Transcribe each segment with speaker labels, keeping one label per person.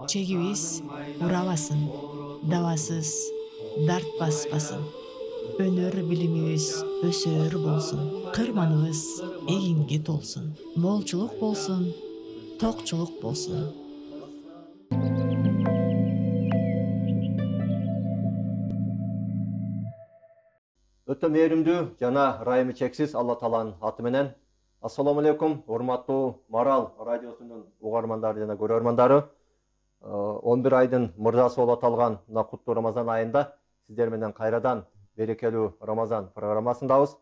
Speaker 1: Чегибиз урабасын, дабасыз, дарт баспасын. Өнөр билимибиз өсөр болсун. Кырманыбыз эгинге толсун. Молчулук болсун, токчулук болсун.
Speaker 2: Өтө мээримдүү жана ырайымы чексиз Алла Тааланын аты менен. Ассаламу алейкум, урматтуу Марал радиосунун угармандары жана көрөрмандары. 11 айдын мырзасы болуп аталган мына куттуу Рамазан айында сиздер менен кайрадан берекелүү Рамазан программасындабыз.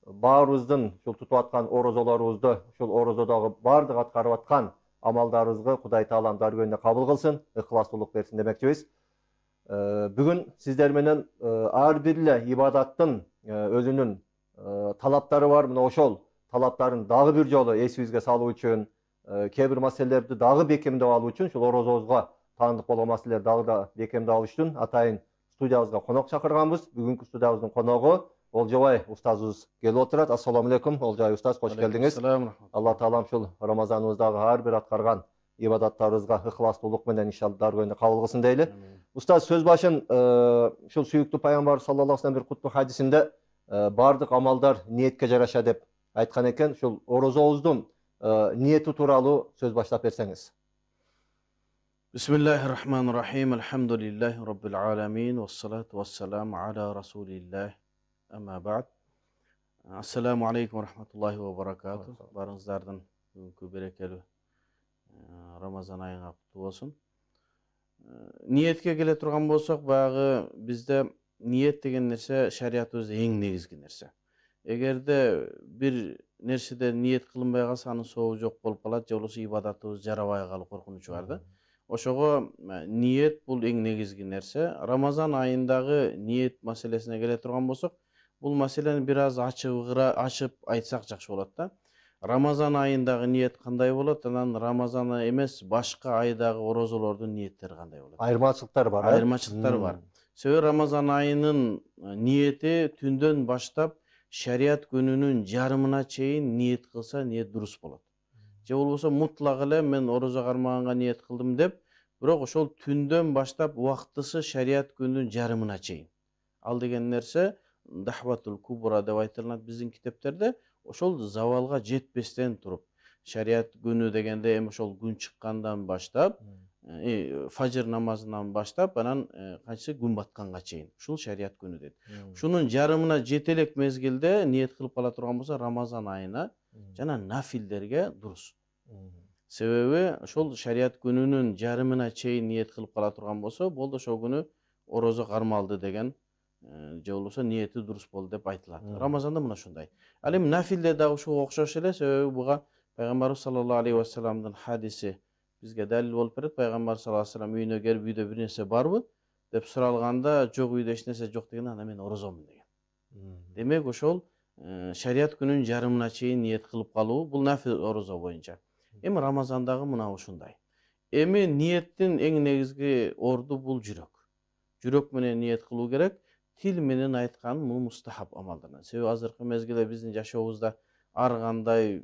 Speaker 2: Баарыбыздын ушул тутуп аткан орозолорубузду, ушул орозодогу баардык аткарып аткан амалдарыбызга Кудай Таалам даргөөнүнө кабыл кылсын, ыхластуулук берсин демекчибиз. Бүгүн сиздер менен ар бир эле ибадаттын өзүнүн талаптары бар. Мына ошол талаптарын дагы бир жолу эсибизге салуу үчүн, кээ бир маселелерди дагы бекемдеп алуу үчүн, ушул орозобузга таандык болгон маселелерди дагы да бекемдеп алуу үчүн атайын студиябызга конок чакырганбыз. Бүгүнкү студиябыздын коногу Олжобай устазыбыз келип отурат. Ассаламу алейкум, Олжобай устаз, кош келдиңиз. Алла Таалам ушул Рамазаныбыздагы ар бир аткарган ибадаттарыбызга ыхластуулук менен иншалла даргөөнүнө кабыл кылсын дейли. Устаз, сөз башын ушул сүйүктүү пайгамбар саллаллаху алейхи вассалам бир куттуу хадисинде бардык амалдар ниетке жараша деп айткан экен. Ушул орозобуздун ниети тууралуу сөз баштап берсеңиз.
Speaker 3: Бисмиллахир-рахманир-рахим. Алхамдулиллахи rabbil alamin. Вассалату вассаламу аля расулиллах. Амма ба'д. Ассаламу алейкум ва рахматуллахи ва баракату. Барыңыздардын бүгүнкү берекелүү Рамазан айыңа куттуу болсун. Ниетке келе турган болсок, баягы бизде ниет деген нерсе шариятыбызда эң негизги нерсе. Эгерде бир нерседе ниет кылынбай калса, анын сообу жок болуп калат, же болбосо ибадатыбыз жарабай калуу коркунучу бар да. Ошого ниет бул эң негизги нерсе. Рамазан айындагы ниет маселесине келе турган болсок, бул маселени бир аз ачып айтсак жакшы болот да. Рамазан айындагы ниет кандай болот, анан Рамазан эмес башка айдагы орозолордун ниеттери кандай болот?
Speaker 2: Айырмачылыктар бар.
Speaker 3: Айырмачылыктар бар. Себеби Рамазан айынын ниети түндөн баштап шарият күнүнүн жарымына чейин ниет кылса, ниет дурус болот. Же болбосо мутлак эле мен орозо кармаганга ниет кылдым деп, бирок ошол түндөн баштап убактысы шарият күнүнүн жарымына чейин. Ал деген нерсе дахватул кубра деп айтылат биздин китептерде. Ошол завалга жетпестен туруп, шарият күнү дегенде эми ошол күн чыккандан баштап, фажр намазынан баштап, анан кайсы күн батканга чейин. Ушул шарият күнү дейт. Ушунун жарымына жете элек мезгилде ниет кылып кала турган болсо, Рамазан айына жана нафилдерге дурус. Себеби ошол шарият күнүнүн жарымына чейин ниет кылып кала турган болсо, болду ошол күнү орозо кармалды деген, же болбосо ниети дурус болду деп айтылат. Рамазанда мына ушундай. Ал эми нафилде дагы ушуга окшош эле, себеби буга пайгамбарыбыз саллаллаху алейхи вассаламдын хадиси бизге далил болуп берет. Пайгамбар саллаллаху алейхи вассалам үйүнө келип, үйдө бир нерсе барбы деп суралганда, жок, үйдө эч нерсе жок деген, анда мен орозомун деген. Демек ошол шарият күнүнүн жарымына чейин ниет кылып калуу бул нафил орозо боюнча. Эми Рамазандагы мына ушундай. Эми ниеттин эң негизги орду бул жүрөк. Жүрөк менен ниет кылуу керек. Тил менен айткан бул мустахаб амалдардан. Себеби азыркы мезгилде биздин жашообузда ар кандай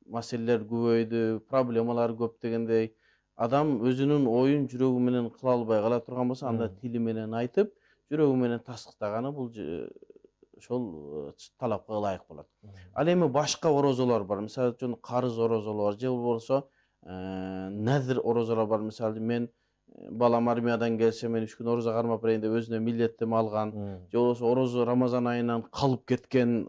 Speaker 3: маселелер көбөйдү, проблемалар көп дегендей, адам өзүнүн оюн жүрөгү менен кыла албай кала турган болсо, анда тили менен айтып, жүрөгү менен тастыктаганы бул ошол талапка ылайык болот. Ал эми башка орозолор бар. Мисалы үчүн карыз орозолор, же болбосо назр орозолор бар. Мисалы мен балам армиядан келсе, мен 3 күн орозо кармап берейин деп өзүнө милдеттеме алган, же болбосо орозо Рамазан айынан калып кеткен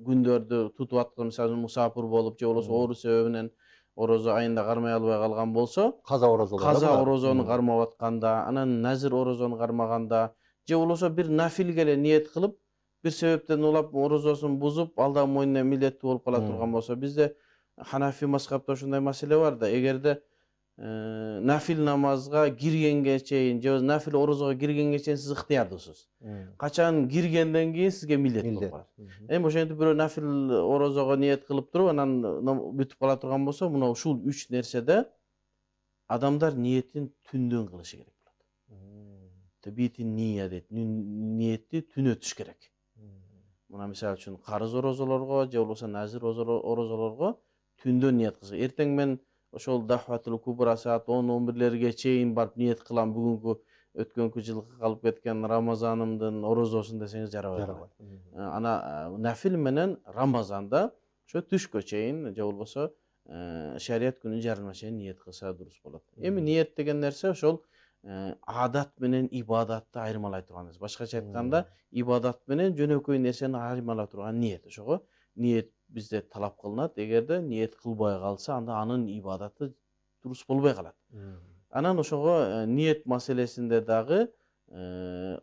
Speaker 3: күндөрдү тутуп аткан, мисалы мусапыр болуп, же болбосо оору себебинен орозо айында кармай албай калган болсо, каза орозону кармап атканда, анан назр орозону кармаганда, же болбосо бир нафилге эле ниет кылып, бир себептен улап орозосун бузуп, алда мойнуна милдеттүү болуп кала турган болсо, бизде Ханафи мазхабта ошондой маселе бар да. Эгерде нафил намазга киргенге чейин, же нафил орозого киргенге чейин сиз ыктыярдысыз. Качан киргенден кийин сизге милдет болуп калат. Эми ошентип бирөө нафил орозого ниет кылып туруп, анан бүтүп кала турган болсо, мына ушул 3 нерседе адамдар ниетин түндөн кылышы керек болот. Тебитин ния дейт. Ниетти түн өтүш керек. Мына мисалы үчүн карыз орозолорго, же болбосо назир орозолорго түндөн ниет кылыш. Эртең мен ошол дахватул кубра саат 10-11 чейин барып ниет кылам бүгүнкү өткөнкү жылкы калып кеткен Рамазанымдын орозосун десеңиз жарабай калат. Ана нафил менен Рамазанда ошо түшкө чейин же болбосо шарият күнүнүн жарымына чейин ниет кылса дурус болот. Эми ниет деген нерсе ошол адат менен ибадатты айырмалай турган нерсе. Башкача айтканда, ибадат менен жөнөкөй нерсени айырмалай турган ниет. Ошого ниет бизде талап кылынат. Эгерде ниет кылбай калса, анда анын ибадаты дурус болбой калат. Анан ошого ниет маселесинде дагы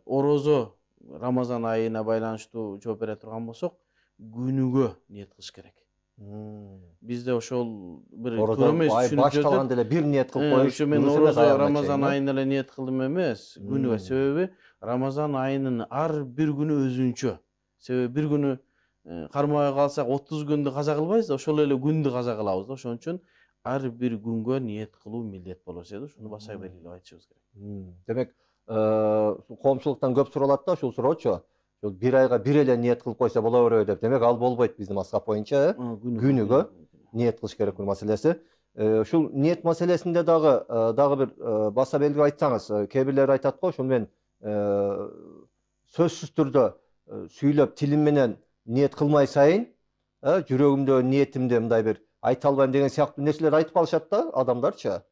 Speaker 3: орозо Рамазан айына байланыштуу жооп бере турган болсок, күнүгө ниет кылыш керек. Бизде ошол бир көрөмөз түшүнүп
Speaker 2: башталганда эле бир ниет кылып коюш.
Speaker 3: Ошо мен орозо Рамазан айына эле ниет кылдым эмес, күнүгө. Себеби Рамазан айынын ар бир күнү өзүнчө. Себеби бир күнү кармабай калсак 30 күндү каза кылбайбыз да, ошол эле күндү каза кылабыз да. Ошон үчүн ар бир күнгө ниет кылуу милдет болот десек, ушуну басай белгилеп айтышыбыз керек.
Speaker 2: Демек, коомчулуктан көп суралат да ушул суроочу. Ошол бир айга бир эле ниет кылып койсо боло береби деп. Демек, ал болбойт биздин мазхаб боюнча, күнүгө ниет кылыш керек маселеси. Ушул ниет маселесинде дагы бир баса белгилеп айтсаңыз, кээ бирлер айтат го, ушул мен сөзсүз түрдө сүйлөп тилим менен ниет кылмай сайын, жүрөгүмдө ниетимди мындай бир айта албайм деген сыяктуу нерселер айтып алышат да адамдарчы.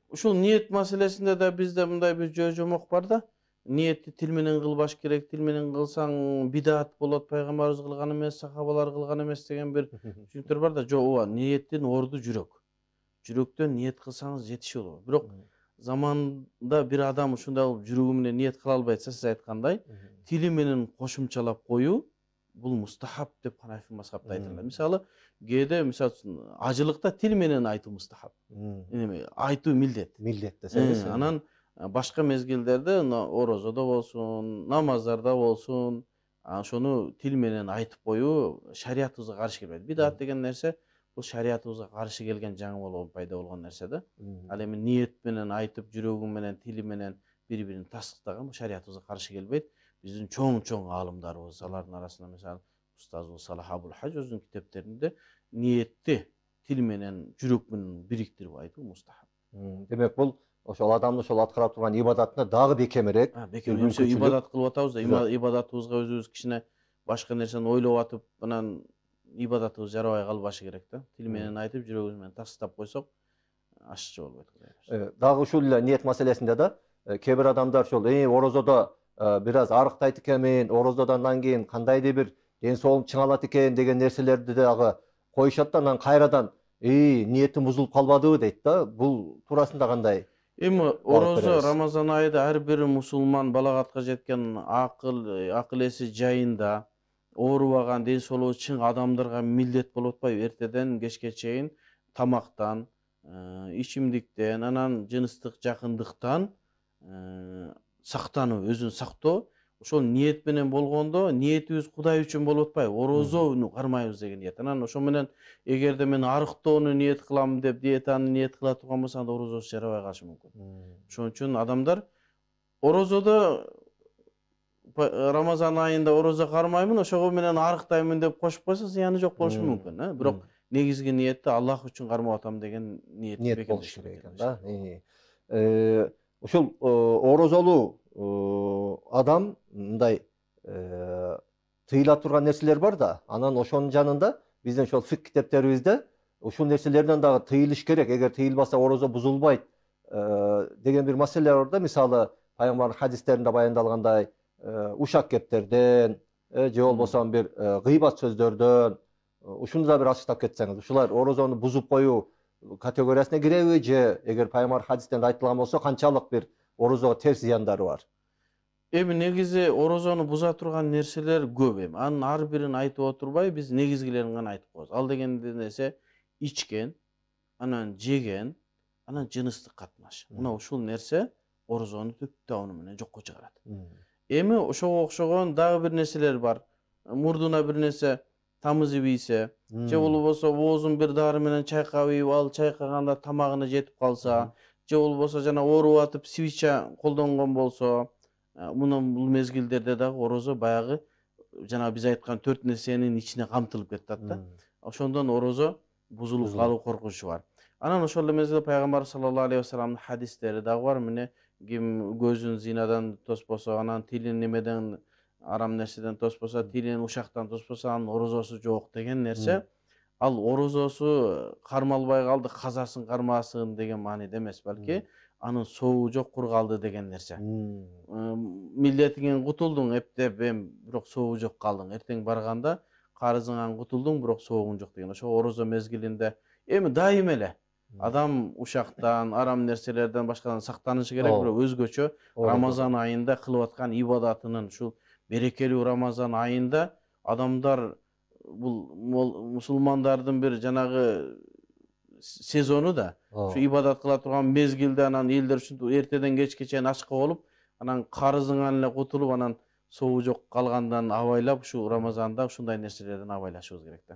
Speaker 3: Ушул ниет маселесинде да бизде мындай бир жомок бар да. Ниетти тил менен кылбаш керек, тил менен кылсаң бидат болот, пайгамбарыбыз кылган эмес, сахабалар кылган эмес деген бир түшүнүктөр бар да. Жок, ооба, ниеттин орду жүрөк. Жүрөктөн ниет кылсаңыз жетиши болот. Бирок заманда бир адам ушундай болуп жүрөгү менен ниет кыла албайса, сиз айткандай, тили менен кошумчалап коюу бул мустахаб деп Ханафи мазхабта айтылат. Мисалы, кээде мисалы үчүн ажылыкта тил менен айтуу мустахаб. Айтуу милдет.
Speaker 2: Милдет десеңиз.
Speaker 3: Анан башка мезгилдерде орозодо болсун, намаздарда болсун, ошону тил менен айтып коюу шариятыбызга каршы келбейт. Бидат деген нерсе бул шариятыбызга каршы келген жаңы болуп пайда болгон нерсе да. Ал эми ниет менен айтып, жүрөгү менен, тили менен бири-бирин тастыктаган бул шариятыбызга каршы келбейт. Биздин чоң аалымдарыбыз, алардын арасында мисалы устазыбыз Салах Абул Хаж өзүнүн китептеринде ниетти тил менен, жүрөк менен бириктирип айтуу мустахаб.
Speaker 2: Демек, бул ошол адамдын ошол аткарып турган ибадатына дагы бекемирээк.
Speaker 3: Бекемирээк ибадат кылып атабыз да, ибадатыбызга өзүбүз кичине башка нерсени ойлоп атып, анан ибадатыбыз жарабай калбашы керек да. Тил менен айтып, жүрөгүбүз менен тастап койсок, ашчы болбойт.
Speaker 2: Дагы ушул эле ниет маселесинде да кээ бир адамдар ошол орозодо бир аз арыктайт экенмин, орозодон кийин кандайдыр бир ден соолугум чыңалат экен деген нерселерди дагы коюшат да, анан кайрадан ниетим бузулуп калбадыбы дейт да. Бул туурасында кандай?
Speaker 3: Эми орозо Рамазан айында ар бир мусулман балагатка жеткен акыл эси жайында оорубаган, ден соолугу чың адамдарга милдет болуп атпайбы? Эртеден кечке чейин тамактан, ичимдиктен, анан жыныстык жакындыктан сактануу, өзүн сактоо. Ошол ниет менен болгондо, ниетибиз Кудай үчүн болуп атпайбы? Орозону кармайбыз деген ниет. Анан ошо менен эгерде мен арыктоону ниет кылам деп, диетаны ниет кыла турган болсо, анда орозосу жарабай калышы мүмкүн. Ошон үчүн адамдар орозодо Рамазан айында орозо кармаймын, ошого менен арыктаймын деп кошуп койсо, зыяны жок болушу мүмкүн, бирок негизги ниетти Аллах үчүн кармап атам деген ниет
Speaker 2: болушу керек экен да. Ушул орозолуу адам мындай тыйыла турган нерселер бар да, анан ошонун жанында биздин ошол фик китептерибизде ушул нерселерден дагы тыйылыш керек. Эгер тыйылбаса орозо бузулбайт деген бир маселелер бар да. Мисалы, пайгамбардын хадистеринде баяндалгандай, ушак кептерден же болбосо бир гыйбат сөздөрдөн, ушуну да бир ачыктап кетсеңиз, ушулар орозону бузуп коюу категориясына киреби, же эгер пайгамбар хадистеринде айтылган болсо канчалык бир орозого терс зыяндары бар?
Speaker 3: Эми негизи орозону буза турган нерселер көп. Эми анын ар бирин айтып отурбай, биз негизгилерин гана айтып коебуз. Ал дегенде нерсе ичкен, анан жеген, анан жыныстык катнаш. Мына ушул нерсе орозону түп табыны менен жокко чыгарат. Эми ошого окшогон дагы бир нерселер бар. Мурдуна бир нерсе тамызы ийсе, же болбосо оозун бир дары менен чайкап ийип, ал чайкаганда тамагына жетип калса, же болбосо жана ооруп атып свеча колдонгон болсо, бул мезгилдерде дагы орозо баягы жана биз айткан 4 нерсенин ичине камтылып кетет да. Ошондон орозо бузулуп калуу коркунучу бар. Анан ошол мезгилде пайгамбар саллаллаху алейхи вассаламдын хадистери дагы бар. Міне ким көзүн зинадан тоспосо, анан тилин немеден арам нерседен тоспосо, тилин ушактан тоспосо, анын орозосу жок деген нерсе. Ал орозосу кармалбай калды, казасын кармасын деген мааниде эмес, балки анын соогу жок, кур калды деген нерсе. Миллетиңен кутулдуң эптеп, бирок соогу жок калдың. Эртең барганда карызыңан кутулдуң, бирок соогуң жок деген. Ошо орозо мезгилинде эми дайым эле адам ушактан, арам нерселерден, башкадан сактанышы керек, бирок өзгөчө Рамазан айында кылып аткан ибадатынын ушул берекелүү Рамазан айында адамдар бул мусулмандардын бир жанагы сезону да, ушу ибадат кыла турган мезгилде анан элдер үчүн эртеден кечке чейин ачка болуп, анан карызыңан эле кутулуп, анан соогу жок калгандан абайлап, ушу Рамазанда ушундай нерселерден абайлашыбыз керек да.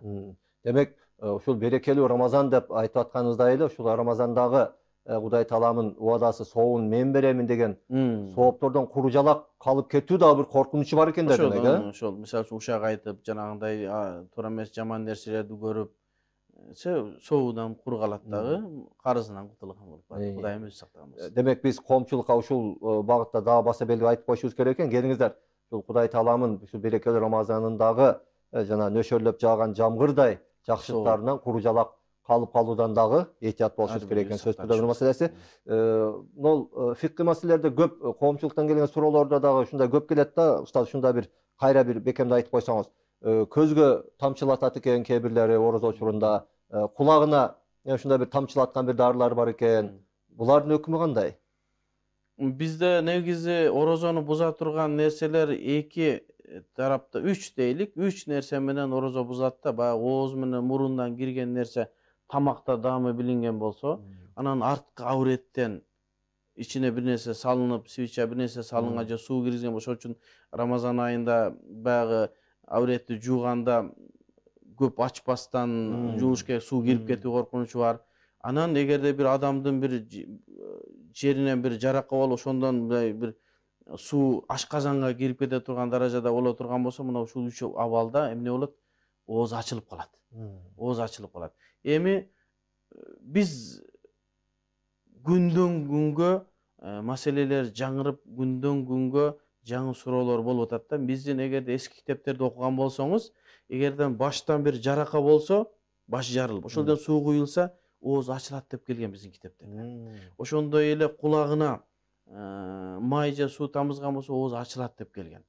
Speaker 2: Демек, ушул берекелүү Рамазан деп айтып атканыңыздай эле, ушул Рамазандагы Кудай Тааламдын убадасы соогун мен беремин деген сооптордон куружалак калып кетүү да бир коркунучу бар экен да демек, э?
Speaker 3: Ошол мисалы үчүн ушак айтып, жанагындай туура эмес жаман нерселерди көрүп, соогудан кур калат дагы, карызынан кутулган болуп калат. Кудайым өзү сактаган болсун.
Speaker 2: Демек, биз коомчулукка ушул багытта дагы баса белгилеп айтып коюшубуз керек экен. Келиңиздер, ушул Кудай Тааламдын ушул берекелүү Рамазанындагы жана нөшөрлөп жааган жамгырдай жакшылыктарынан куружалак калып калуудан дагы эhtiyat болушубуз керек экен. Сөз түрдө маселеси. Могул фикый маселелерде көп коомчулуктан келген суроолордо дагы ушундай көп келет да, устаз, ушунда бир кайра бир бекемде айтып койсоңуз. Көзгө тамчылатат экен кээ бирлери орозо учурунда, кулагына ушундай бир тамчылаткан бир дарылар бар экен. Булардын өкүмү кандай?
Speaker 3: Бизде негизи орозону буза турган нерселер эки тарапта, 3 дейлик, 3 нерсе менен орозо бузат да. Баягы ооз менен мурундан кирген нерсе тамакта даамы билинген болсо, анан арткы авреттен ичине бир нерсе салынып, свеча бир нерсе салынга же суу киргизген болсо, ошон үчүн Рамазан айында баягы авретти жууганда көп ачпастан жууш керек, суу кирип кетүү коркунучу бар. Анан эгерде бир адамдын бир жеринен бир жаракат болуп, ошондон бир суу ашказанга кирип кете турган даражада боло турган болсо, мына ушул 3 абалда эмне болот? Ооз ачылып калат. Ооз ачылып калат. Эми биз күндөн күнгө маселелер жаңырып, күндөн күнгө жаңы суроолор болуп атат да. Биздин эгерде эски китептерди окуган болсоңуз, эгерден баштан бир жарака болсо, баш жарылып, ошолдон суу куюлса, ооз ачылат деп келген биздин китептерде. Ошондой эле кулагына май же суу тамызган болсо, ооз ачылат деп келген.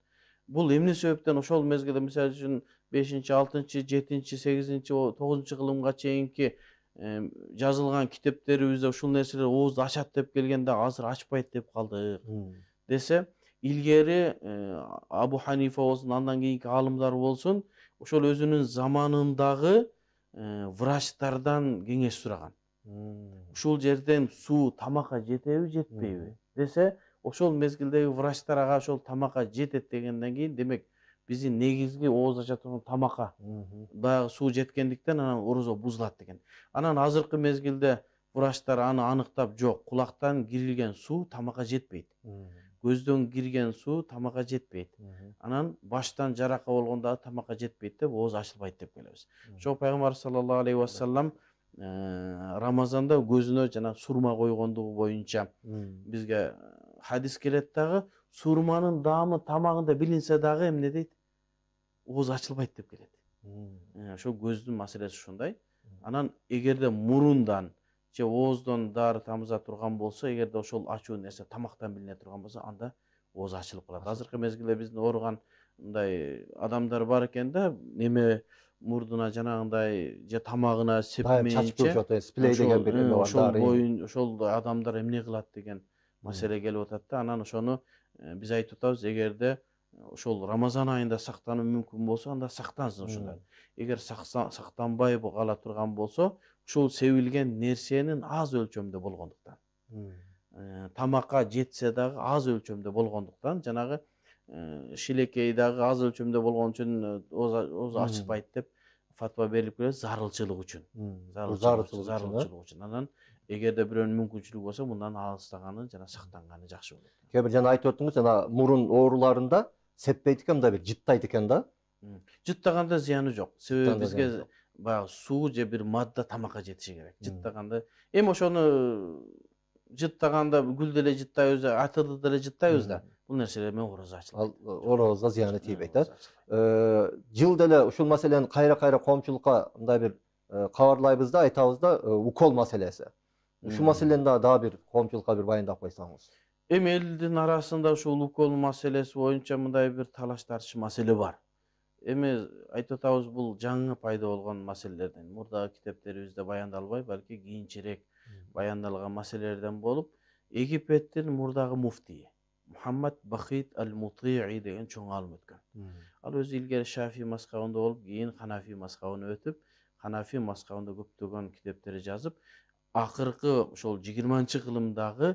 Speaker 3: Бул эмне себептен ошол мезгилде, мисалы үчүн 5-чи, 6-чы, 7-чи, 8-чи, 9-чу кылымга чейинки жазылган китептерибизде ушул нерселер оозду ачат деп келгенде, азыр ачпайт деп калдык десе, илгери Абу Ханифа болсун, андан кийинки аалымдар болсун, ошол өзүнүн заманындагы врачтардан кеңеш сураган. Ушул жерден суу тамакка жетеби, жетпейби десе, ошол мезгилдеги врачтар ага ошол тамакка жетет дегенден кийин, демек биздин негизги ооз ача турган тамакка баягы суу жеткендиктен анан орозо бузулат деген. Анан азыркы мезгилде врачтар аны аныктап, жок, кулактан кирилген суу тамакка жетпейт. Көздөн кирген суу тамакка жетпейт. Анан баштан жарака болгондо тамакка жетпейт деп, ооз ачылбайт деп келебиз. Ошо пайгамбар саллаллаху алейхи вассалам Рамазанда көзүнө жана сурма койгондугу боюнча бизге хадис келет дагы, сурманын даамы тамагында билинсе дагы эмне дейт? Ооз ачылбайт деп келет. Ошо көздүн маселеси ушундай. Анан эгерде мурундан же ооздон дары тамыза турган болсо, эгерде ошол ачуу нерсе тамактан билине турган болсо, анда ооз ачылып калат. Азыркы мезгилде биздин ооруган мындай адамдар бар экен да, неме мурдуна жанагындай же тамагына сепмейинче
Speaker 2: сплей деген бир эме бар.
Speaker 3: Ошол боюн, ошол адамдар эмне кылат деген маселе келип атат да. Анан ошону биз айтып атабыз, эгерде ошол Рамазан айында сактануу мүмкүн болсо, анда сактансын ошондор. Эгер сактанбай кала турган болсо, ушул себилген нерсенин аз өлчөмдө болгондуктан, тамакка жетсе дагы аз өлчөмдө болгондуктан, жанагы шилекей дагы аз өлчөмдө болгон үчүн ооз ачылбайт деп фатва берилип келет, зарылчылык үчүн. Зарылчылык үчүн. Анан эгерде бирөөнүн мүмкүнчүлүгү болсо, мындан алыстаганы жана сактанганы жакшы болот.
Speaker 2: Кээ бир жана айтып өттүңүз, жана мурун ооруларында сеппейт экен, мындай бир жыттайт экен да.
Speaker 3: Жыттаганда зыяны жок. Себеби бизге баягы суу же бир мадда тамакка жетиши керек. Жыттаганда эми ошону жыттаганда гүл деле жыттайбыз, атырды деле жыттайбыз да. Бул нерселер менен ораза ачылбайт.
Speaker 2: Оразга зыяны тийбейт, Жыл деле ушул маселени кайра коомчулукка мындай бир кабарлайбыз да, айтабыз да, укол маселеси. Ушул маселени дагы бир коомчулукка бир баяндап койсоңуз.
Speaker 3: Эми элдин арасында ушул укол маселеси боюнча мындай бир талаш тартыш маселе бар. Эми айтып атабыз, бул жаңы пайда болгон маселелерден. Мурдагы китептерибизде баяндалбай, балки кийинчерээк баяндалган маселелерден болуп, Египеттин мурдагы муфтии Мухаммад Бахит ал-Мути'i деген чоң алым өткөн. Ал өзү илгери Шафи мазхабында болуп, кийин Ханафи мазхабына өтүп, Ханафи мазхабында көптөгөн китептер жазып, акыркы ошол 20-кылымдагы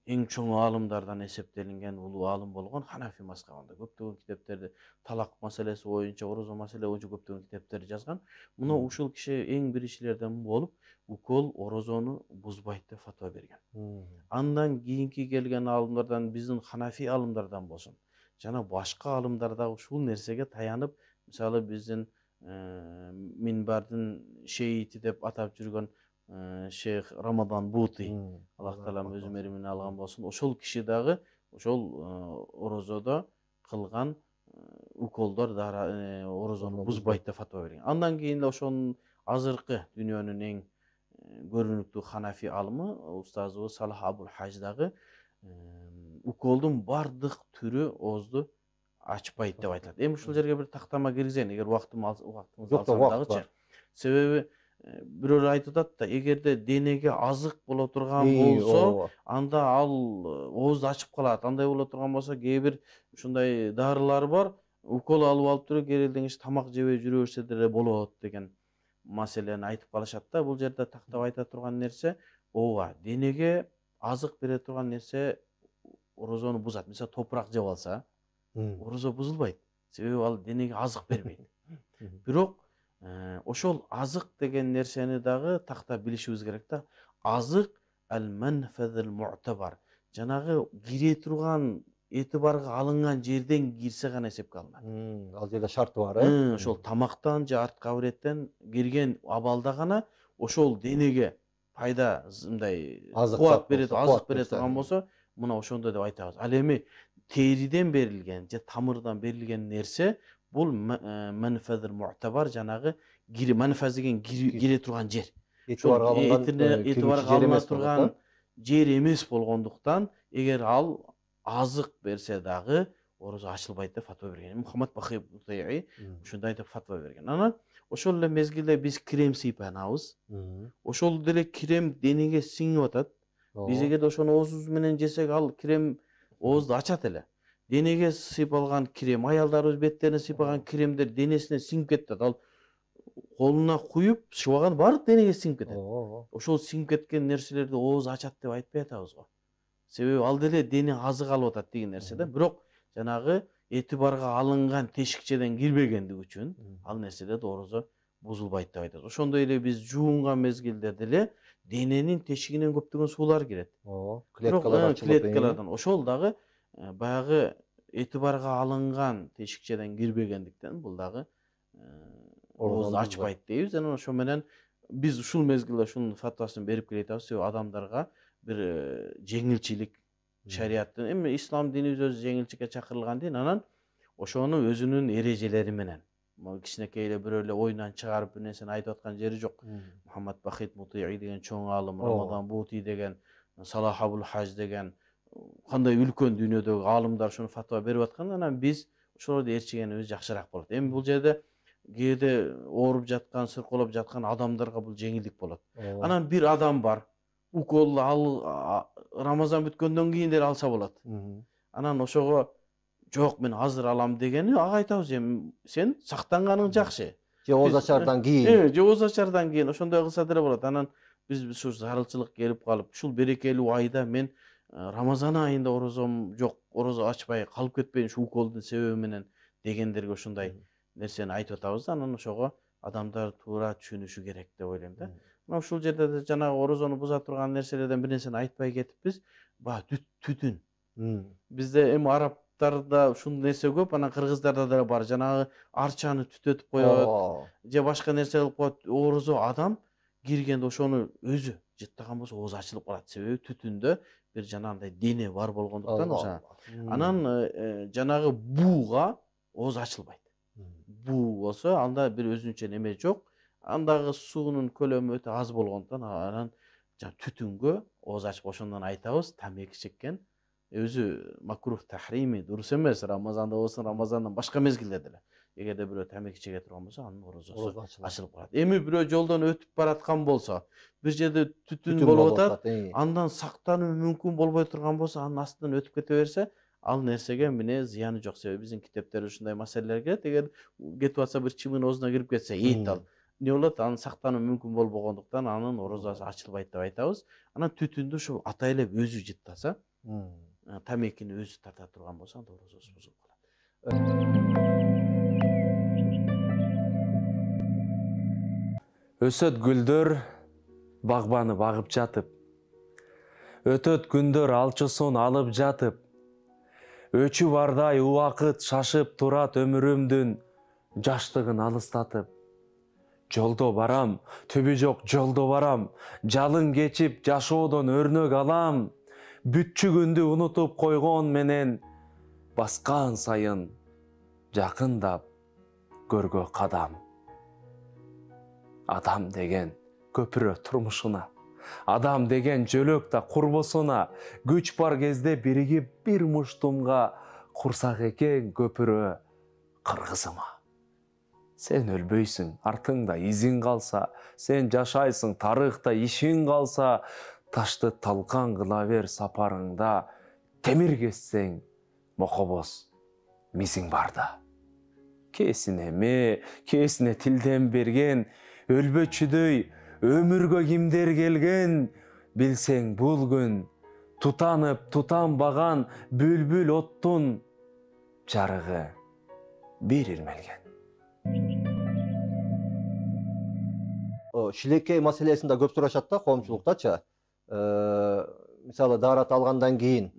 Speaker 3: эң чоң алымдардан эсептелинген улуу алым болгон Ханафи мазхабында көптөгөн китептерди талак маселеси боюнча, орозо маселе боюнча көптөгөн китептер жазган. Мына ушул киши эң биринчилерден болуп, укол орозону бузбайт деп фатва берген. Андан кийинки келген алымдардан, биздин Ханафи алымдардан болсун, жана башка алымдар да ушул нерсеге таянып, мисалы биздин Минбардын шейити деп атап жүргөн Шейх Рамадан Бути, Аллах Таалам өз меримине алган болсун, ошол киши дагы ошол орозодо кылган уколдор орозону бузбайт деп фатва берген. Андан кийин ошонун азыркы дүйнөнүн эң көрүнүктүү Ханафи алымы устазыбыз Салах Абул Хаж дагы уколдун бардык түрү оозду ачпайт деп айтылат. Эми ушул жерге бир тактама киргизейин, эгер убактыңыз алсам дагычы. Себеби бирөө айтып атат да, эгерде денеге азык боло турган болсо, анда ал оозду ачып калат. Андай боло турган болсо, кээ бир ушундай дарылар бар, укол алып алып туруп керелден кийин тамак жебей жүрө берсе деле болот деген маселени айтып калышат да. Бул жерде тактап айта турган нерсе, ооба, денеге азык бере турган нерсе орозону бузат. Мисалы, топурак жеп алса, орозо бузулбайт. Себеби ал денеге азык бербейт. Бирок ошол азык деген нерсени дагы тактап билишибиз керек да. Азык ал-манфазил му'табар. Жанагы кире турган, этибарга алынган жерден кирсе гана эсепке алынат.
Speaker 2: Ал жерде шарты бар,
Speaker 3: Ошол тамактан же артка абыреттен кирген абалда гана ошол денеге пайда, мындай кубат берет, азык бере турган болсо, мына ошондой деп айтабыз. Ал эми териден берилген же тамырдан берилген нерсе, бул манфазил му'табар, жанагы манфаз деген кире турган жер. Этибарга алына турган жер эмес болгондуктан, эгер ал азык берсе дагы орозо ачылбайт деп фатва берген. Мухаммад Бахит ушундай деп фатва берген. Анан ошол эле мезгилде биз крем сыйпанабыз. Ошол деле крем денеге сиңип атат. Биз эгерде ошону оозубуз менен жесек, ал крем оозду ачат эле. Денеге сыйпалган крем, аялдарыбыз беттерине сыйпаган кремдер денесине сиңип кетет. Ал колуна куюп, шыбаган баары денеге сиңип кетет. Ошол сиңип кеткен нерселерди ооз ачат деп айтпай атабыз го. Себеби ал деле дене азык алып атат деген нерсе да. Бирок жанагы этибарга алынган тешикчеден кирбегендиги үчүн ал нерселер орозо бузулбайт деп айтат. Ошондой эле биз жуунган мезгилде деле дененин тешигинен көптөгөн суулар кирет. Клеткалардан. Ошол дагы баягы этибарга алынган тешикчеден кирбегендиктен бул дагы оозду ачпайт дейбиз. Анан ошо менен биз ушул мезгилде ушунун фатвасын берип келе жатабыз. Себеби адамдарга бир жеңилчилик, шариаттын, эми ислам динибиз өзү жеңилчиликке чакырылган дин, анан ошону өзүнүн эрежелери менен, кичинекей эле бирөө эле ойунан чыгарып бир нерсени айтып аткан жери жок. Мухаммад Бахит Мути'i деген чоң алым, Рамадан Бути деген, Салах Абул Хаж деген кандай үлкөн дүйнөдөгү алымдар ушуну фатва берип аткан. Анан биз ошолорду ээрчигенибиз жакшыраак болот. Эми бул жерде кээде ооруп жаткан, сырколоп жаткан адамдарга бул жеңилдик болот. Анан бир адам бар, укол Рамазан бүткөндөн кийин деле алса болот. Анан ошого жок, мен азыр алам дегени, ага айтабыз, эми сен сактанганың жакшы.
Speaker 2: Же ооз ачардан кийин.
Speaker 3: Же ооз ачардан кийин ошондой кылса деле болот. Анан биз ушу зарылчылык келип калып, ушул берекелүү айда мен Рамазан айында орозом жок, орозо ачпай калып кетпейин ушу уколдун себеби менен дегендерге ушундай нерсени айтып атабыз. Анан ошого адамдар туура түшүнүшү керек деп ойлойм да. Мына ушул жерде жанагы орозону буза турган нерселерден бир нерсени айтпай кетиппиз. Түтүн. Бизде эми араб арабтарда ушул нерсе көп, анан кыргыздарда да бар. Жанагы арчаны түтөтүп коет, же башка нерсе кылып коет. Орозо адам киргенде ошону өзү жыттаган болсо оозу ачылып калат. Себеби түтүндө бир жанагындай дене бар болгондуктан ошо. Анан жанагы бууга ооз ачылбайт. Буу болсо анда бир өзүнчө неме жок. Андагы суунун көлөмү өтө аз болгондуктан анан түтүнгө ооз ачып, ошондон айтабыз тамеки чеккен өзү макрух тахрими, дурус эмес. Рамазанда болсун, Рамазандан башка мезгилде деле. Эгерде бирөө тамеки чеге турган болсо, анын орозосу ачылып калат. Эми бирөө жолдон өтүп бараткан болсо, бир жерде түтүн болуп атат, андан сактануу мүмкүн болбой турган болсо, анын астынан өтүп кете берсе, ал нерсеге эмне зыяны жок. Себеби биздин китептерде ушундай маселелер келет. Эгер кетип атса, бир чымын оозуна кирип кетсе, ал не болот? Анын сактануу мүмкүн болбогондуктан анын орозосу ачылбайт деп айтабыз. Анан түтүндү ушул атайлап өзү жыттаса, тамекини өзү тарта турган болсо, анда орозосу бузулуп калат.
Speaker 4: Өсөт гүлдөр багбаны багып жатып, өтөт күндөр алчысун алып жатып, өчү бардай убакыт шашып турат өмүрүмдүн жаштыгын алыстатып. Жолдо барам, түбү жок жолдо барам, жалын кечип жашоодон өрнөк алам. Бүтчү күндү унутуп койгон менен, баскан сайын жакындап көргө кадам. Адам деген көпүрө турмушуна, адам деген жөлөк да курбосуна, күч бар кезде биригип бир муштумга курсак экен көпүрө кыргызыма. Сен өлбөйсүң, артыңда изиң калса, сен жашайсың, тарыхта ишиң калса, ташты талкан кыла бер сапарыңда, темир кессең, мокобоз мизиң барда. Кесине тилден берген, өлбөчүдөй өмүргө кимдер келген, билсең бул күн тутанып тутанбаган бүлбүл оттун жарыгы бир ирмелген.
Speaker 2: Шилекей маселесин да көп сурашат да коомчулуктачы. Мисалы даарат алгандан кийин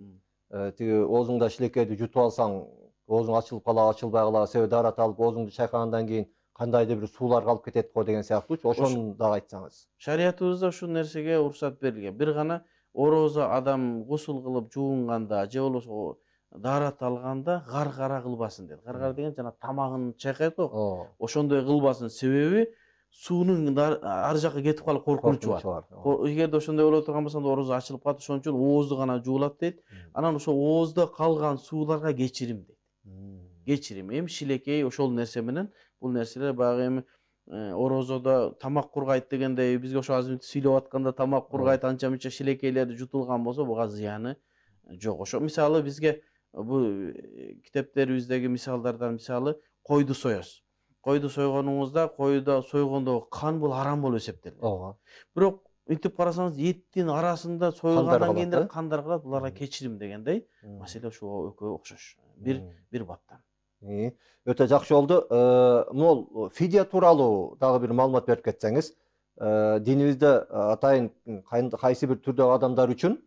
Speaker 2: тиги оозуңда шилекейди жутуп алсаң, оозуң ачылып калабы, ачылбай калабы, себеби даарат алып оозуңду чайкагандан кийин кандайдыр бир суулар калып кетет го деген сыяктуучу. Ошону дагы айтсаңыз.
Speaker 3: Шариятыбызда ушул нерсеге уруксат берилген. Бир гана орозо адам гусул кылып жуунганда же болбосо даарат алганда гаргара кылбасын дейт. Гаргара деген жана тамагын чайкайт го. Ошондой кылбасын, себеби суунун ар жакка кетип калып коркунучу бар. Эгерде ошондой боло турган болсо, орозо ачылып калат, ошон үчүн оозду гана жуулат дейт. Анан ошо ооздо калган сууларга кечирим дейт. Кечирим. Эми шилекей ошол нерсе менен, бул нерселер баягы эми орозодо тамак кургайт дегендей, бизге ошо азыр сүйлөп атканда тамак кургайт, анча мынча шилекейлерди жутулган болсо, буга зыяны жок. Ошо мисалы бизге бул китептерибиздеги мисалдардан мисалы койду соёсуз. Койду сойгонуңузда, койду сойгондогу кан бул арам болуп эсептелет. Бирок интип карасаңыз, эттин арасында сойгондан кийин кандар калат, буларга кечирим дегендей маселе ошого экөө окшош. Бир баптан.
Speaker 2: Өтө жакшы болду. Могул фидия тууралуу дагы бир маалымат берип кетсеңиз. Динибизде атайын кайсы бир түрдөгү адамдар үчүн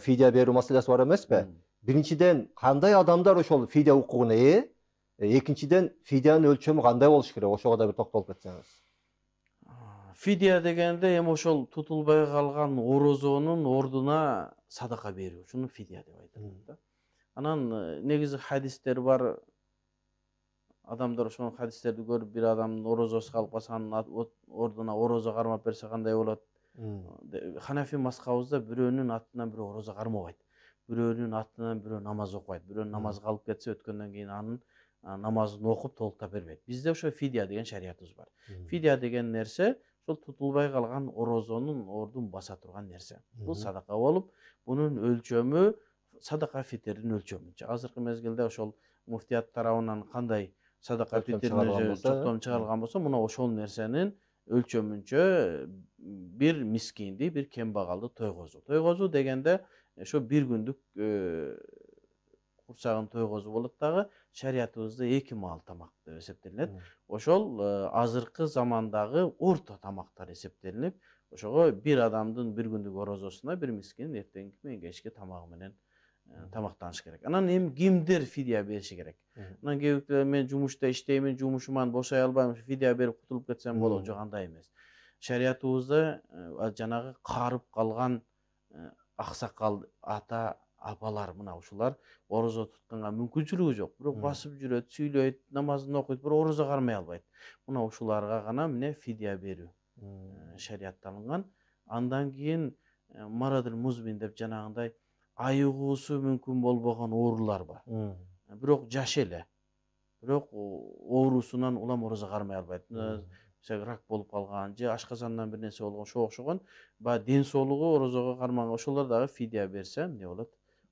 Speaker 2: фидия берүү маселеси бар эмеспи? Биринчиден, кандай адамдар ошол фидия укугуна ээ? Экинчиден, фидиянын өлчөмү кандай болуш керек? Ошого да бир токтолуп кетсеңиз.
Speaker 3: Фидия дегенде эми ошол тутулбай калган орозонун ордуна садака берүү, ушуну фидия деп айтат. Анан негизи хадистер бар. Адамдар ошол хадистерди көрүп, бир адамдын орозосу калып калса, анын ордуна орозо кармап берсе кандай болот? Ханафи мазхабыбызда бирөөнүн атынан бирөө орозо кармабайт. Бирөөнүн атынан бирөө намаз окубайт. Бирөө намаз калып кетсе, өткөндөн кийин анын намазын окуп толуктап бербейт. Бизде ошо фидия деген шариятыбыз бар. Фидия деген нерсе ошол тутулбай калган орозонун ордун баса турган нерсе. Бул садака болуп, бунун өлчөмү садака фитрдин өлчөмүнчө. Азыркы мезгилде ошол муфтият тарабынан кандай садака фитрдин чоктом чыгарылган болсо, мына ошол нерсенин өлчөмүнчө бир мискинди, бир кембагалды тойгозуу. Тойгозуу дегенде ошо бир күндүк курсагын тойгозуу болот дагы, шариятыбызда 2 маал тамак деп эсептелинет. Ошол азыркы замандагы орто тамактар эсептелинип, ошого бир адамдын бир күндүк орозосуна бир мискин эртеңки менен кечки тамагы менен тамактаныш керек. Анан эми кимдер фидия бериши керек? Анан кээ мен жумушта иштеймин, жумушуман бошой албайм, фидия берип кутулуп кетсем болот. Жок, андай эмес. Шариятыбызда жанагы карып калган аксакал ата апалар мына ушулар орозо тутканга мүмкүнчүлүгү жок, бирок басып жүрөт, сүйлөйт, намазын окуйт, бирок орозо кармай албайт. Мына ушуларга гана эмне фидия берүү шариатталынган. Андан кийин марадыл музмин деп жанагындай айыгуусу мүмкүн болбогон оорулар бар. Бирок жаш эле. Бирок оорусунан улам орозо кармай албайт. Рак болуп калган же ашказандан бир нерсе болгон, ошого окшогон баягы ден соолугу орозого кармаган ошолор дагы фидия берсе эмне болот?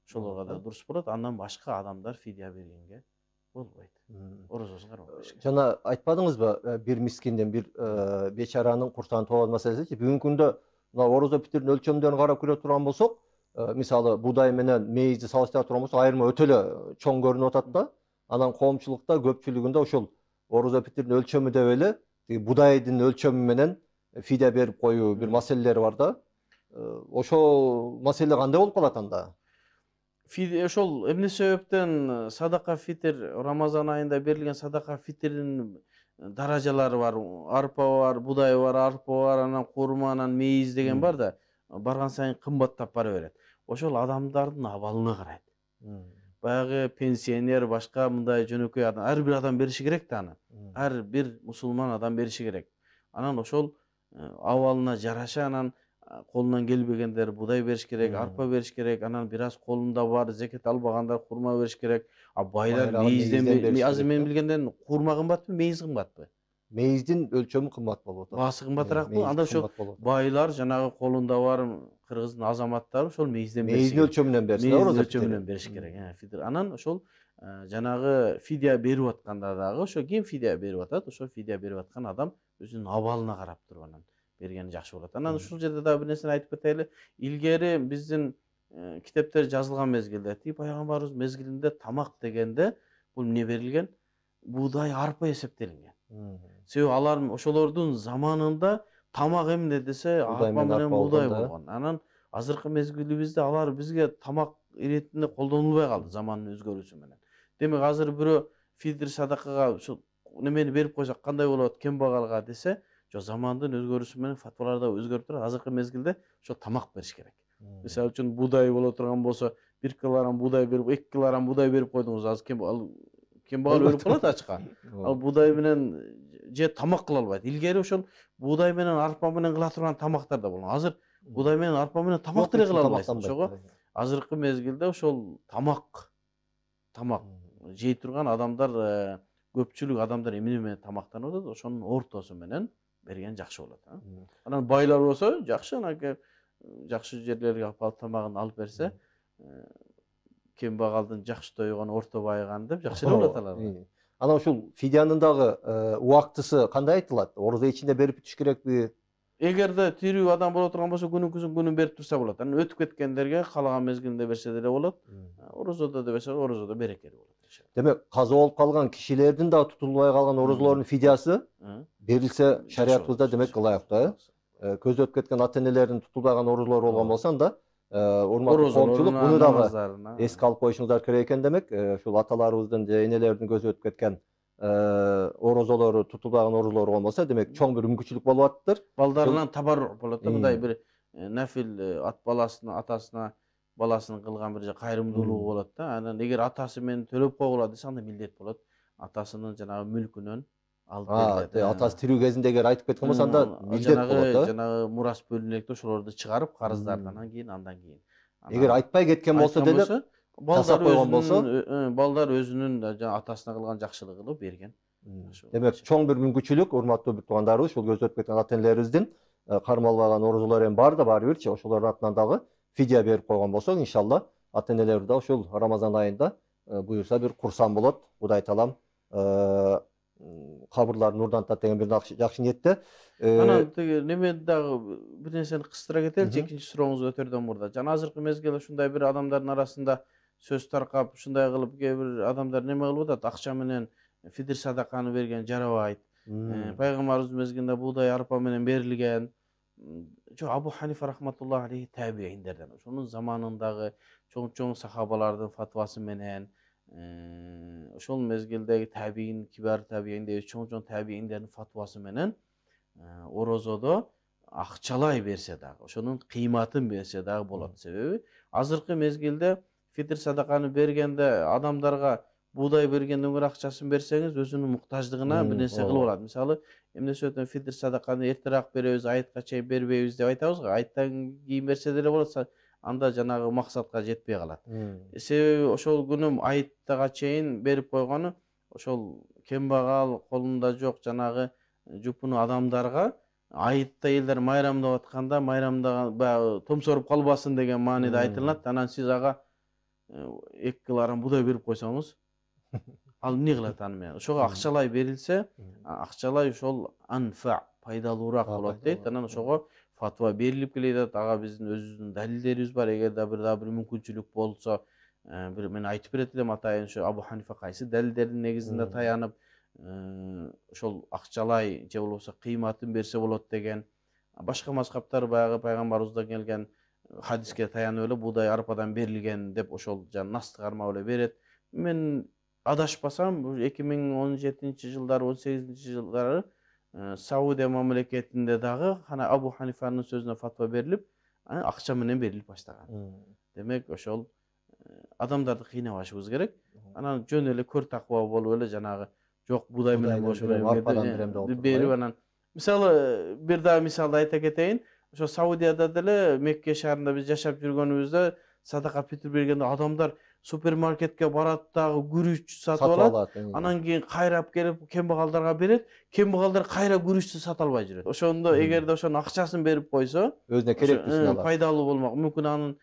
Speaker 3: Ошолорго да дурус болот. Андан башка адамдар фидия бергенге болбойт. Орозосун кармап бериш керек.
Speaker 2: Жана айтпадыңызбы, бир мискинден, бир бечаранын курсагын толгон маселеси. Бүгүнкү күндө мына орозо питирдин өлчөмдөрүн карап көрө турган болсок, мисалы буудай менен мейизди салыштыра турган болсок, айырма өтө эле чоң көрүнүп атат да. Анан коомчулукта көпчүлүгүндө ошол орозо питирдин өлчөмү деп эле будайдын өлчөмү менен фидия берип коюу бир маселелери бар да. Ошол маселе кандай болуп калат анда?
Speaker 3: Ошол эмне себептен садака фитир Рамазан айында берилген садака фитирдин даражалары бар. Арпа бар, будай бар, арпа бар, анан курма, анан мейиз деген бар да. Барган сайын кымбаттап бара берет. Ошол адамдардын абалына карайт. Баягы пенсионер, башка мындай жөнөкөй адам, ар бир адам бериши керек да аны. Ар бир мусулман адам бериши керек. Анан ошол абалына жараша анан колунан келбегендер будай бериш керек, арпа бериш керек, анан бир аз колунда бар зекет албагандар курма бериш керек. А байлар мейизден, азыр мен билгенден курма кымбатпы, мейиз кымбатпы?
Speaker 2: Мейиздин өлчөмү кымбат болуп атат.
Speaker 3: Баасы кымбатыракпы? Анда ошо байлар жанагы колунда бар кыргыздын азаматтары ошол мейизден бериш керек.
Speaker 2: Мейиздин өлчөмүнөн бериши керек.
Speaker 3: Мейиздин өлчөмүнөн бериш керек. Анан ошол жанагы фидия берип атканда дагы ошо ким фидия берип атат? Ошо фидия берип аткан адам өзүнүн абалына карап туруп анан бергени жакшы болот. Анан ушул жерде дагы бир нерсени айтып кетели. Илгери биздин китептер жазылган мезгилде, пайгамбарыбыз мезгилинде тамак дегенде бул эмне берилген? Буудай, арпа эсептелинген. Себеби алар ошолордун заманында тамак эмне десе арпа менен буудай болгон. Анан азыркы мезгилибизде алар бизге тамак иретинде колдонулбай калды замандын өзгөрүүсү менен. Демек азыр бирөө фитир садакага ушул немени берип койсок кандай болот кембагалга десе, жок, замандын өзгөрүүсү менен фатвалар да өзгөрүп турат. Азыркы мезгилде ошо тамак бериш керек. Мисалы үчүн буудай боло турган болсо 1 килограмм буудай берип, 2 килограмм буудай берип койдуңуз, азыр кембагал өлүп калат ачка. Ал буудай менен же тамак кыла албайт. Илгери ошол буудай менен арпа менен кыла турган тамактар да болгон. Азыр буудай менен арпа менен тамак деле кыла албайсың. Ошого азыркы мезгилде ошол тамак жей турган адамдар, көпчүлүк адамдар эмне менен тамактанып атат, ошонун ортосу менен берген жакшы болот. Анан байлар болсо жакшы, анан жакшы жерлерге апарып тамагын алып берсе, кембагалдын жакшы тойгон, орто байыган деп жакшы эле болот алар.
Speaker 2: Анан ушул фидиянын дагы убактысы кандай айтылат? Орозо ичинде берип бүтүш керекпи?
Speaker 3: Эгерде тирүү адам боло турган болсо күнүн берип турса болот. Анан өтүп кеткендерге каалаган мезгилинде берсе деле болот. Орозодо да берсе, орозодо берекелүү болот.
Speaker 2: Демек, каза болуп калган кишилердин да тутулбай калган орозолордун фидиясы берилсе шариятыбызда демек ылайык да. Көздөп кеткен ата-энелердин тутулбай калган орозолор болгон болсо анда урматтуу коомчулук муну дагы эске алып коюшуңуздар керек экен демек. Ушул аталарыбыздын же энелердин көзү өтүп кеткен орозолору тутулбаган орозолор болгон болсо, демек чоң бир мүмкүнчүлүк болуп атыптыр.
Speaker 3: Балдарынан табар болот да, мындай бир нафил ат баласына, атасына баласынын кылган бир кайрымдуулугу болот да. Анан эгер атасы менен төлөп койгула десе, анда милдет болот. Атасынын жанагы мүлкүнөн алып берилет.
Speaker 2: Атасы тирүү кезинде эгер айтып кеткен болсо, анда милдет болот да.
Speaker 3: Жанагы мурас бөлүнүп элек ошолорду чыгарып, карыздардан андан кийин.
Speaker 2: Эгер айтпай кеткен болсо деле,
Speaker 3: балдар өзүнүн атасына кылган жакшылыгын берген.
Speaker 2: Демек, чоң бир мүмкүнчүлүк, урматтуу бир туугандарыбыз, ушул көздөп кеткен ата-энелерибиздин кармалбаган орозолор эми бар да, баары бирчи, ошолордун атынан дагы фидия берип койгон болсок, иншалла ата-энелер да ушул Рамазан айында буюрса бир курсан болот. Кудай таалам кабырларын нурдантат деген бир жакшы ниетте.
Speaker 3: Анан тиги неме дагы бир нерсени кыстыра кетеличи, экинчи сурооңузга өтөрдөн мурда. Жана азыркы мезгилде ушундай бир адамдардын арасында сөз таркап, ушундай кылып кээ бир адамдар неме кылып атат, акча менен фидир садаканы берген жарабайт. Пайгамбарыбыз мезгилинде буудай, арпа менен берилген. жок, Абу Ханифа рахматуллахи алейхи табииндерден. Ошонун заманындагы чоң сахабалардын фатвасы менен ошол мезгилдеги табиин, кибар табиин деп чоң табииндердин фатвасы менен орозодо акчалай берсе дагы, ошонун кыйматын берсе дагы болот. Себеби азыркы мезгилде фитр садаканы бергенде адамдарга буудай бергенден көрө акчасын берсеңиз өзүнүн муктаждыгына бир нерсе кылып алат. Мисалы, эмнесе өтөн фитр садаканы эртерээк беребиз, айтка чейин бербейбиз деп айтабыз го. Айттан кийин берсе деле болот, анда жанагы максатка жетпей калат. Себеби ошол күнү айттага чейин берип койгону ошол кембагал, колунда жок жанагы жупуну адамдарга айытта элдер майрамдап атканда майрамдаган баягы томсоруп калбасын деген мааниде айтылат. Анан сиз ага 2 килограмм буудай берип койсоңуз, ал эмне кылат аны менен? Ошого акчалай берилсе, акчалай ошол анфа, пайдалуураак болот дейт. Анан ошого фатва берилип келет. Ага биздин өзүбүздүн далилдерибиз бар. Эгерде бир мүмкүнчүлүк болсо, бир мен айтып берет элем атайын ошо Абу Ханифа кайсы далилдердин негизинде таянып, ошол акчалай же болбосо кыйматын берсе болот деген. Башка мазхабтар баягы пайгамбарыбыздан келген хадиске таянып эле буудай арпадан берилген деп ошол жана насты кармап эле берет. Мен адашпасам 2017-жылдары, 18-жылдары Саудия мамлекетинде дагы хана Абу Ханифанын сөзүнө фатва берилип, акча менен берилип баштаган. Демек ошол адамдарды кыйнабашыбыз керек. Анан жөн эле көр таква болуп эле жанагы жок буудай менен болушу керек. Берип анан мисалы бир дагы мисалды айта кетейин. Ошо Саудияда деле Мекке шаарында биз жашап жүргөнүбүздө садака фитр бергенде адамдар супермаркетке барат дагы күрүч сатып алат. Анан кийин кайрап келип кембагалдарга берет. Кембагалдар кайра күрүчтү сата албай жүрөт. Ошондо эгерде ошонун акчасын берип койсо,
Speaker 2: өзүнө керектүүсүн алат.
Speaker 3: Пайдалуу болмок. Мүмкүн анын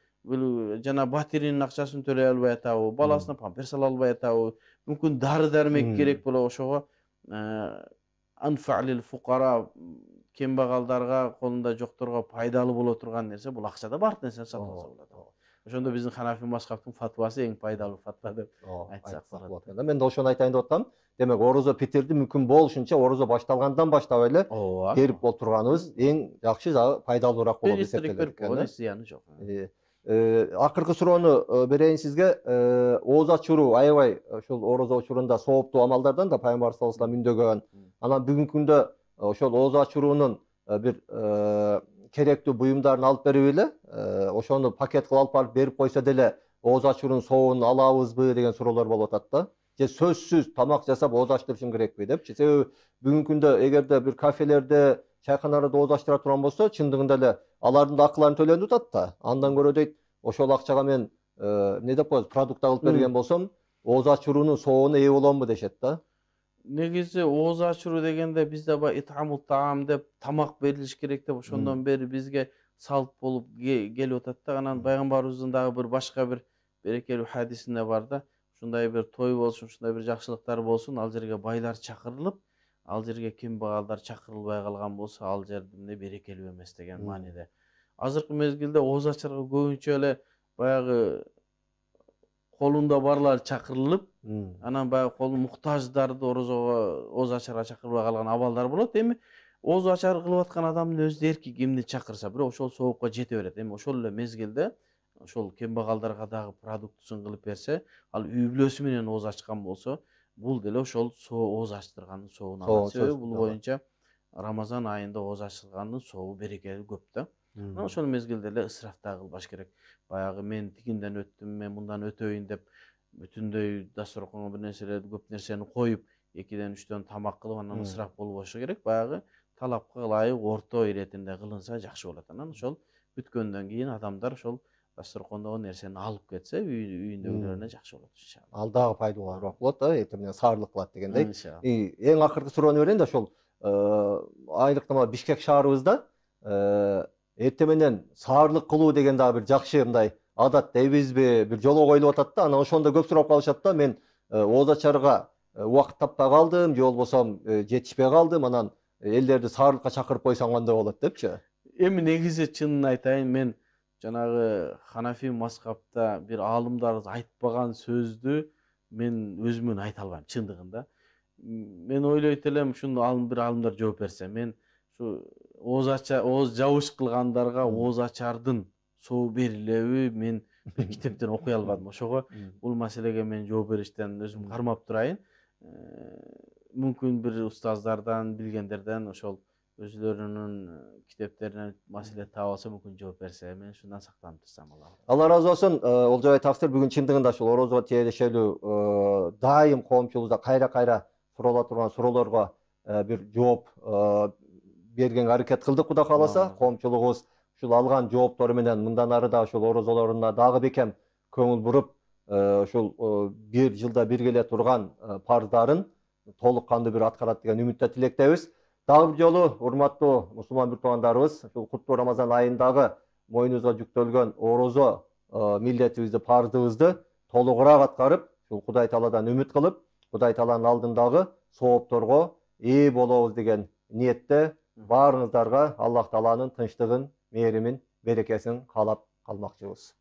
Speaker 3: жана батиринин акчасын төлөй албай атабы, баласына памперс ала албай атабы, мүмкүн дары-дармек керек болот. Ошого анфалил фукара, кембагалдарга, колунда жокторго пайдалуу боло турган нерсе, бул акчада бар нерсени сатып алса болот. Ошондо биздин Ханафи мазхабтын фатвасы эң пайдалуу фатва деп айтсак болот.
Speaker 2: Мен да ошону айтайын деп атам. Демек, орозо питирди мүмкүн болушунча орозо башталгандан баштап эле берип болтурганыбыз эң жакшы, пайдалуураак болот деп эсептелет.
Speaker 3: Зыяны жок.
Speaker 2: Акыркы суроону берейин сизге. Ооз ачыруу аябай ошол орозо учурунда сооптуу амалдардан да пайгамбар саллаллаху алейхи вассалам үндөгөн. Анан бүгүнкү күндө ошол ооз ачыруунун бир керектүү буюмдарын алып берип эле, ошону пакет кылып алып барып берип койсо деле ооз ачыруунун соогун алабызбы деген суроолор болуп атат да. Же сөзсүз тамак жасап ооз ачтырышым керекпи депчи. Себеби бүгүнкү күндө эгерде бир кафелерде, чайканаларда ооз ачтыра турган болсо, чындыгында эле алардын да акыларын төлөнүп атат да. Андан көрө дейт, ошол акчага мен эмне деп коебуз, продукт алып берген болсом, ооз ачыруунун соогуна ээ боломбу дешет да.
Speaker 3: Негизи ооз ачыруу дегенде бизде баягы итамут таам деп тамак берилиш керек деп ошондон бери бизге салт болуп келип атат да. Анан пайгамбарыбыздын дагы бир башка бир берекелүү хадисинде бар да. Ушундай бир той болсун, ушундай бир жакшылыктар болсун, ал жерге байлар чакырылып, ал жерге кембагалдар чакырылбай калган болсо, ал жерде берекелүү эмес деген мааниде. Азыркы мезгилде ооз ачарга көбүнчө эле баягы колунда барлар чакырылып, анан баягы колу муктаждарды орозого ооз ачарга чакырбай калган абалдар болот. Эми ооз ачар кылып аткан адамдын өзү эрки кимди чакырса, бирок ошол соопко жете берет. Эми ошол эле мезгилде ошол кембагалдарга дагы продуктусун кылып берсе, ал үй бүлөсү менен ооз ачкан болсо, бул деле ошол ооз ачтыргандын соогун алат. Себеби бул боюнча Рамазан айында ооз ачтыргандын соогу берекелүү көп да. Ошол мезгилде эле ысраф да кылбаш керек. Баягы мен тигинден өттүм, мен мындан өтөйүн деп бүтүндөй дасторконго бир нерселерди, көп нерсени коюп, 2-3 тамак кылып, анан ысраф болбошу керек. Баягы талапка ылайык орто иретинде кылынса жакшы болот. Анан ошол бүткөндөн кийин адамдар ошол дасторкондогу нерсени алып кетсе, үйүндөгүлөрүнө жакшы болот иншалла.
Speaker 2: Ал дагы пайдалуураак болот да, эртең саарлык кылат дегендей. Эң акыркы суроону берейин да, ошол айрыктама Бишкек шаарыбызда эртең менен саарлык кылуу деген дагы бир жакшы мындай адат дейбизби, бир жолго коюлуп атат да. Анан ошондо көп сурап калышат да, мен ооз ачарга убакыт таппай калдым, же болбосо жетишпей калдым, анан элдерди саарлыкка чакырып койсоң кандай болот депчи.
Speaker 3: Эми негизи чынын айтайын, мен жанагы Ханафи мазхабта бир аалымдар айтпаган сөздү мен өзүмөн айта албайм чындыгында. Мен ойлойт элем, ушуну бир аалымдар жооп берсе, мен ушу ооз жабыш кылгандарга ооз ачардын соо берилеби мен бир китептен окуй албадым. Ошого бул маселеге мен жооп бериштен өзүм кармап турайын. Мүмкүн бир устаздардан, билгендерден ошол өзлөрүнүн китептеринен маселе таап алса, мүмкүн жооп берсе, мен ушундан сактанып турсам болот.
Speaker 2: Алла разы болсун. Олжобай Таксир бүгүн чындыгында ушул орозго тиешелүү дайым коомчулукта кайра сурала турган суроолорго бир жооп бергенге аракет кылдык. Кудай кааласа, коомчулугубуз ушул алган жооптору менен мындан ары да ушул орозолоруна дагы бекем көңүл буруп, ушул бир жылда бир келе турган парздарын толук кандуу бир аткарат деген үмүттө тилектебиз. Дагы бир жолу урматтуу мусулман бир туугандарыбыз, ушул куттуу Рамазан айындагы мойнубузга жүктөлгөн орозо милдетибизди, парздыбызды толугураак аткарып, ушул Кудай Тааладан үмүт кылып, Кудай Тааланын алдындагы соопторго ээ болобуз деген ниетте баарыңыздарга Аллах Тааланын тынчтыгын, мээримин, берекесин каалап калмакчыбыз.